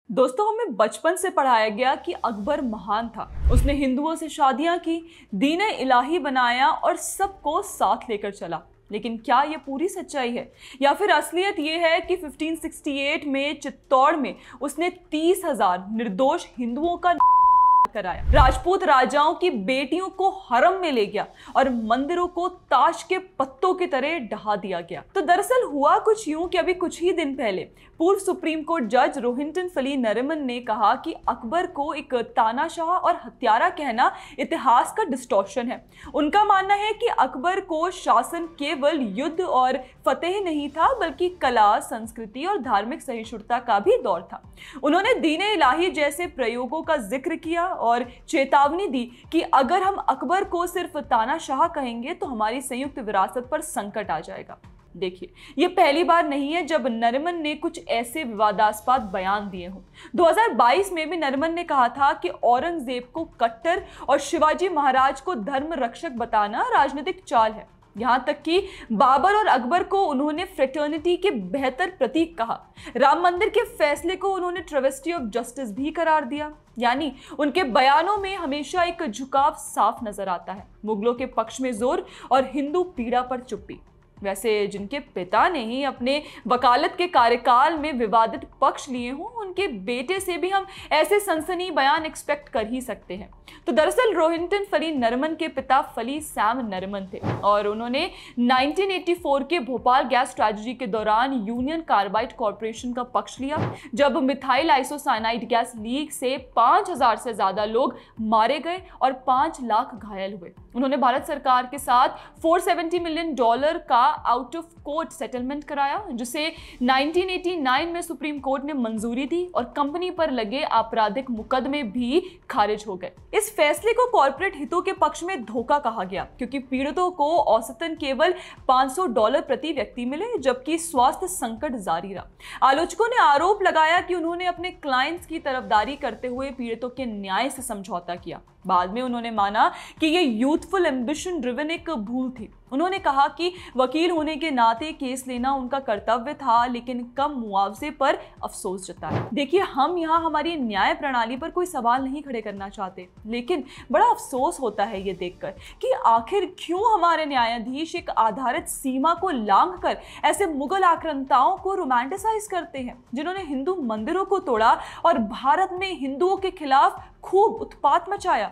दोस्तों, हमें बचपन से पढ़ाया गया कि अकबर महान था। उसने हिंदुओं से शादियां की, दीन इलाही बनाया और सबको साथ लेकर चला। लेकिन क्या ये पूरी सच्चाई है या फिर असलियत ये है कि 1568 में चित्तौड़ में उसने 30,000 निर्दोष हिंदुओं का कराया, राजपूत राजाओं की बेटियों को हरम में ले गया और मंदिरों को ताश के पत्तों की तरह ढहा दिया गया। तो दरअसल हुआ कुछ यूं कि अभी कुछ ही दिन पहले पूर्व सुप्रीम कोर्ट जज रोहिंटन फली नरिमन ने कहा कि अकबर को एक तानाशाह और हत्यारा कहना इतिहास का डिस्टॉर्शन है। उनका मानना है कि अकबर को शासन केवल युद्ध और फतेह नहीं था, बल्कि कला, संस्कृति और धार्मिक सहिष्णुता का भी दौर था। उन्होंने दीन इलाही जैसे प्रयोगों का जिक्र किया और चेतावनी दी कि अगर हम अकबर को सिर्फ तानाशाह कहेंगे तो हमारी संयुक्त विरासत पर संकट आ जाएगा। देखिए, ये पहली बार नहीं है जब नरिमन ने कुछ ऐसे विवादास्पद बयान दिए हों। 2022 में भी नरिमन ने कहा था कि औरंगजेब को कट्टर और शिवाजी महाराज को धर्म रक्षक बताना राजनीतिक चाल है। यहां तक कि बाबर और अकबर को उन्होंने फ्रेटर्निटी के बेहतर प्रतीक कहा। राम मंदिर के फैसले को उन्होंने ट्रेवेस्टी ऑफ जस्टिस भी करार दिया। यानी उनके बयानों में हमेशा एक झुकाव साफ नजर आता है। मुगलों के पक्ष में जोर और हिंदू पीड़ा पर चुप्पी। वैसे जिनके पिता ने ही अपने वकालत के कार्यकाल में विवादित पक्ष लिए हों, उनके बेटे से भी हम ऐसे सनसनी बयान एक्सपेक्ट कर ही सकते हैं। तो दरअसल रोहिंटन फली नरिमन के पिता फली सैम नरिमन थे और उन्होंने 1984 के भोपाल गैस ट्रेजेडी के दौरान यूनियन कार्बाइड कॉर्पोरेशन का पक्ष लिया, जब मिथाइल आइसोसाइनाइड गैस लीक से 5,000 से ज्यादा लोग मारे गए और 5 लाख घायल हुए। उन्होंने भारत सरकार के साथ $470 मिलियन का आउट ऑफ कोर्ट सेटलमेंट कराया, जिसे 1989 में सुप्रीम कोर्ट ने मंजूरी दी और कंपनी पर लगे आपराधिक मुकदमे भी खारिज हो गए। इस फैसले को कॉर्पोरेट हितों के पक्ष में धोखा कहा गया, क्योंकि पीड़ितों को औसतन केवल $500 प्रति व्यक्ति मिले, जबकि स्वास्थ्य संकट जारी रहा। आलोचकों ने आरोप लगाया कि उन्होंने अपने क्लाइंट्स की तरफदारी करते हुए पीड़ितों के न्याय से समझौता किया। बाद में उन्होंने माना कि ये यूथफुल एम्बिशन ड्रिवन एक भूल थी। उन्होंने कहा कि वकील होने के नाते केस लेना उनका कर्तव्य था, लेकिन कम मुआवजे पर अफसोस जताया। देखिए, हम यहाँ हमारी न्याय प्रणाली पर कोई सवाल नहीं खड़े करना चाहते, लेकिन बड़ा अफसोस होता है ये देखकर कि आखिर क्यों हमारे न्यायाधीश एक आधारित सीमा को लांघकर ऐसे मुगल आक्रांताओं को रोमांटिसाइज करते हैं, जिन्होंने हिंदू मंदिरों को तोड़ा और भारत में हिंदुओं के खिलाफ खूब उत्पात मचाया।